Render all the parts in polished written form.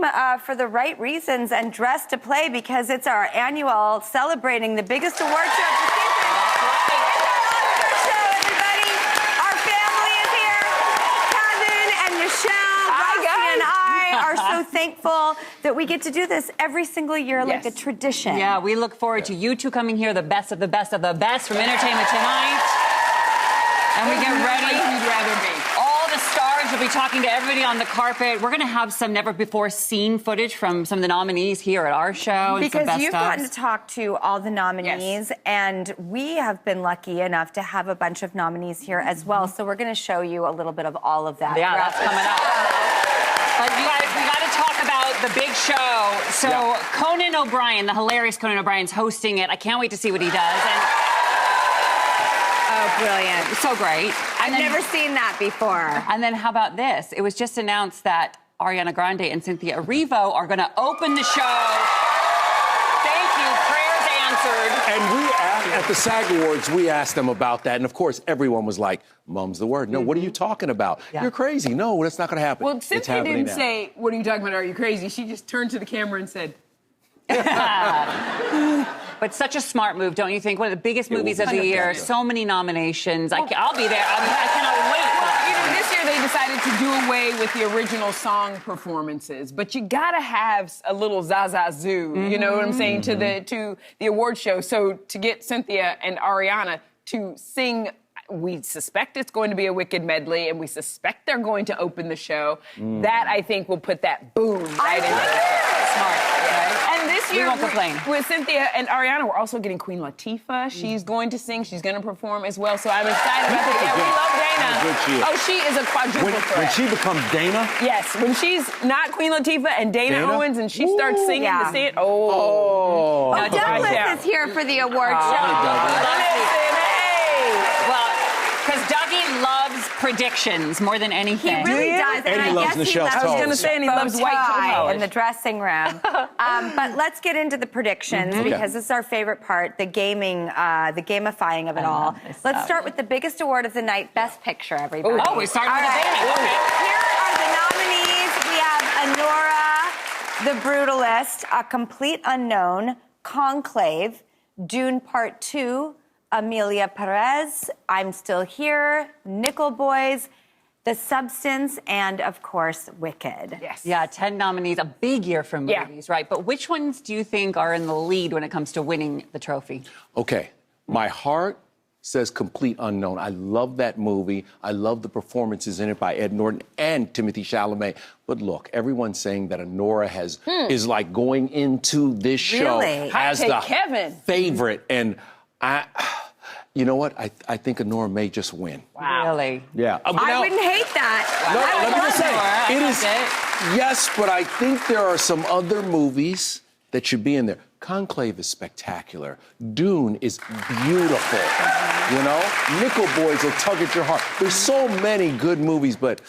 came for the right reasons and dressed to play because it's our annual celebrating the biggest award show of the season. It's our Oscar show, everybody. Our family is here. Kevin and Nischelle, Rosie and I are so thankful that we get to do this every single year like a tradition. Yeah, we look forward to you two coming here, the best of the best of the best from Entertainment Tonight. And we get ready. You'd rather be. All the stars will be talking to everybody on the carpet. We're going to have some never-before-seen footage from some of the nominees here at our show. Because you've gotten to talk to all the nominees, and we have been lucky enough to have a bunch of nominees here as well. So we're going to show you a little bit of all of that. Yeah, that's coming up. But you guys, we got to talk about the big show. So Conan O'Brien, the hilarious Conan O'Brien's hosting it. I can't wait to see what he does. Oh, brilliant. So great. I've never seen that before. And then how about this? It was just announced that Ariana Grande and Cynthia Erivo are going to open the show. Thank you. Prayers answered. And we asked, at the SAG Awards, we asked them about that. And, of course, everyone was like, mum's the word. No, what are you talking about? Yeah. You're crazy. No, that's not going to happen. Well, Cynthia didn't say, what are you talking about? Are you crazy? She just turned to the camera and said... But such a smart move, don't you think? One of the biggest movies of the year. So many nominations. I'll be there. I cannot wait. Well, you know, this year they decided to do away with the original song performances, but you gotta have a little Zaza Zoo. You know what I'm saying to the award show. So to get Cynthia and Ariana to sing. We suspect it's going to be a Wicked medley, and we suspect they're going to open the show. That, I think, will put that boom right into it. Smart. Yeah. And this year, with Cynthia and Ariana, we're also getting Queen Latifah. She's going to sing. She's going to perform as well. So I'm excited about that. Yeah, we love Dana. Oh, she is a quadruple threat. When she becomes Dana? Yes. When she's not Queen Latifah and Dana Owens, and she starts singing to see it. Oh. Now, Douglas is here for the award show. Because Dougie loves predictions more than anything. He really does. And he loves Nichelle's toes. I was going to say, and he loves white toe in the dressing room. But let's get into the predictions because this is our favorite part, the gaming, the gamifying of it all. Let's start with the biggest award of the night, Best Picture, everybody. Oh, we're starting with the game. Here are the nominees. We have Anora, The Brutalist, A Complete Unknown, Conclave, Dune Part 2, Amelia Perez, I'm Still Here, Nickel Boys, The Substance, and, of course, Wicked. Yes. Yeah, 10 nominees, a big year for movies, right? But which ones do you think are in the lead when it comes to winning the trophy? Okay, my heart says Complete Unknown. I love that movie. I love the performances in it by Ed Norton and Timothée Chalamet. But look, everyone's saying that Anora is like going into this show as the favorite. And you know what? I think Anora may just win. Wow. Really? Yeah. I wouldn't hate that. Let me just say, yes, but I think there are some other movies that should be in there. Conclave is spectacular. Dune is beautiful. You know? Nickel Boys will tug at your heart. There's so many good movies, but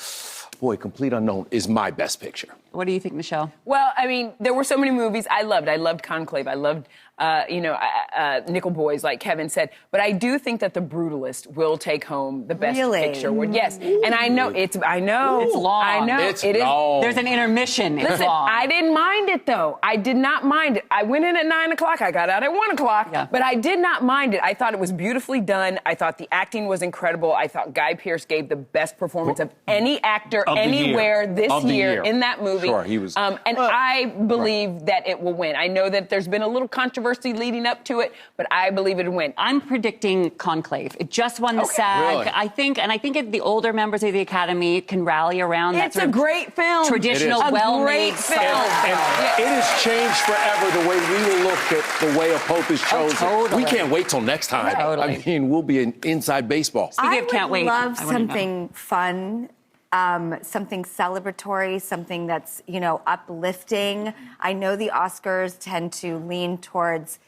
boy, Complete Unknown is my best picture. What do you think, Nischelle? Well, I mean, there were so many movies I loved. I loved Conclave. I loved, Nickel Boys, like Kevin said. But I do think that The Brutalist will take home the Best Picture award. Yes, and I know it's long. I know it's it long. is. There's an intermission. Listen, it's long. I didn't mind it though. I did not mind it. I went in at 9 o'clock. I got out at 1 o'clock. Yeah. But I did not mind it. I thought it was beautifully done. I thought the acting was incredible. I thought Guy Pearce gave the best performance of any actor anywhere this year in that movie. Sure, he was. And I believe that it will win. I know that there's been a little controversy leading up to it, but I believe it'll win. I'm predicting Conclave. It just won the SAG. Really? I think the older members of the Academy can rally around that sort of great film. Traditional, well-made film. And it has changed forever the way we will look at the way a Pope is chosen. Totally. We can't wait till next time. Totally. I mean, we'll be in inside baseball. I would love something fun. Something celebratory, something that's, uplifting. I know the Oscars tend to lean towards,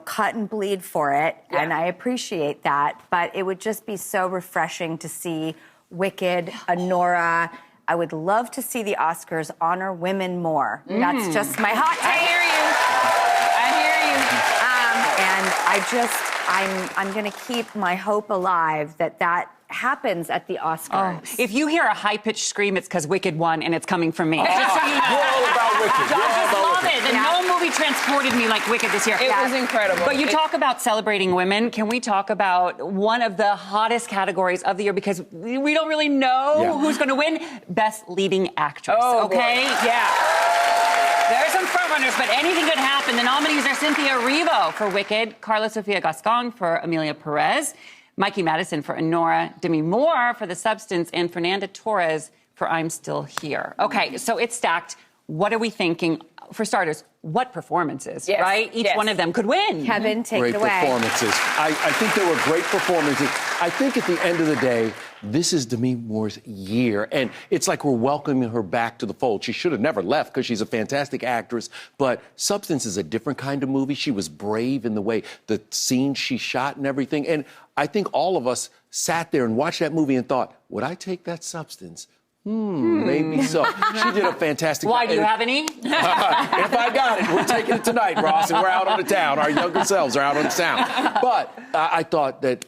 cut and bleed for it, and I appreciate that, but it would just be so refreshing to see Wicked, Anora. I would love to see the Oscars honor women more. That's just my hot take. I hear you. And I'm going to keep my hope alive that happens at the Oscars. If you hear a high-pitched scream, it's because Wicked won, and it's coming from me. Just so you know. You're all about Wicked. You're I all just about love Wicked. it. And no movie transported me like Wicked this year. It was incredible. But you talk about celebrating women. Can we talk about one of the hottest categories of the year? Because we don't really know who's going to win. Best Leading Actress. Oh, okay? boy. Yeah. There are some frontrunners, but anything could happen. The nominees are Cynthia Erivo for Wicked, Carla Sofia Gascon for Amelia Perez, Mikey Madison for Honora, Demi Moore for The Substance, and Fernanda Torres for I'm Still Here. Okay, so it's stacked. What are we thinking? For starters, what performances, right? Each one of them could win. Kevin, take Great it away. performances. I think they were great performances. I think at the end of the day, this is Demi Moore's year. And it's like we're welcoming her back to the fold. She should have never left because she's a fantastic actress. But Substance is a different kind of movie. She was brave in the way, the scenes she shot and everything. And I think all of us sat there and watched that movie and thought, would I take that Substance? Maybe so. She did a fantastic job. Why, do you have any? If I got it, we're taking it tonight, Ross, and we're out on the town. Our younger selves are out on the town. But I thought that,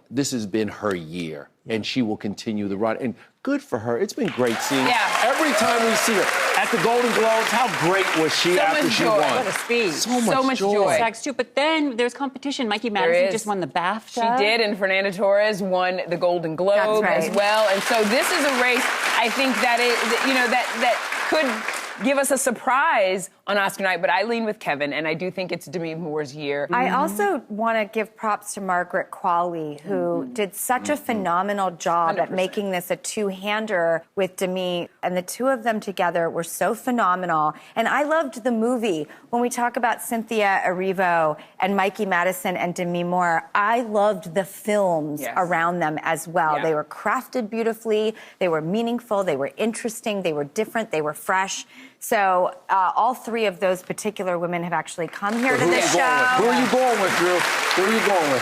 this has been her year, and she will continue the run. And good for her. It's been great seeing her. Every time we see her at the Golden Globes, how great was she after she won? What a speech. So much joy. Sex too. But then there's competition. Mikey Madison just won the BAFTA. She did, and Fernanda Torres won the Golden Globe as well. And so this is a race, I think, that could give us a surprise on Oscar night, but I lean with Kevin, and I do think it's Demi Moore's year. I also want to give props to Margaret Qualley, who did such a phenomenal job 100%. at making this a two-hander with Demi, and the two of them together were so phenomenal. And I loved the movie. When we talk about Cynthia Erivo and Mikey Madison and Demi Moore, I loved the films around them as well. Yeah. They were crafted beautifully, they were meaningful, they were interesting, they were different, they were fresh. So all three of those particular women have actually come here to this show. Who are you going with, Drew? Who are you going with?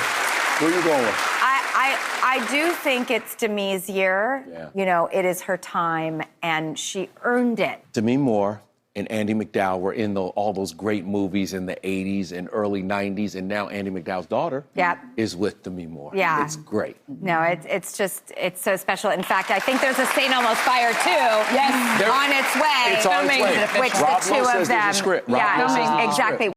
Who are you going with? I do think it's Demi's year. Yeah. It is her time, and she earned it. Demi Moore and Andie MacDowell were in all those great movies in the 80s and early 90s, and now Andie MacDowell's daughter is with Demi Moore. Yeah. It's great. No, it's so special. In fact, I think there's a St. Elmo's Fire, too, on its way. It's on its way. Which Rob the two Lowe of says them. there's a script. Rob Lowe says there's a script. Exactly.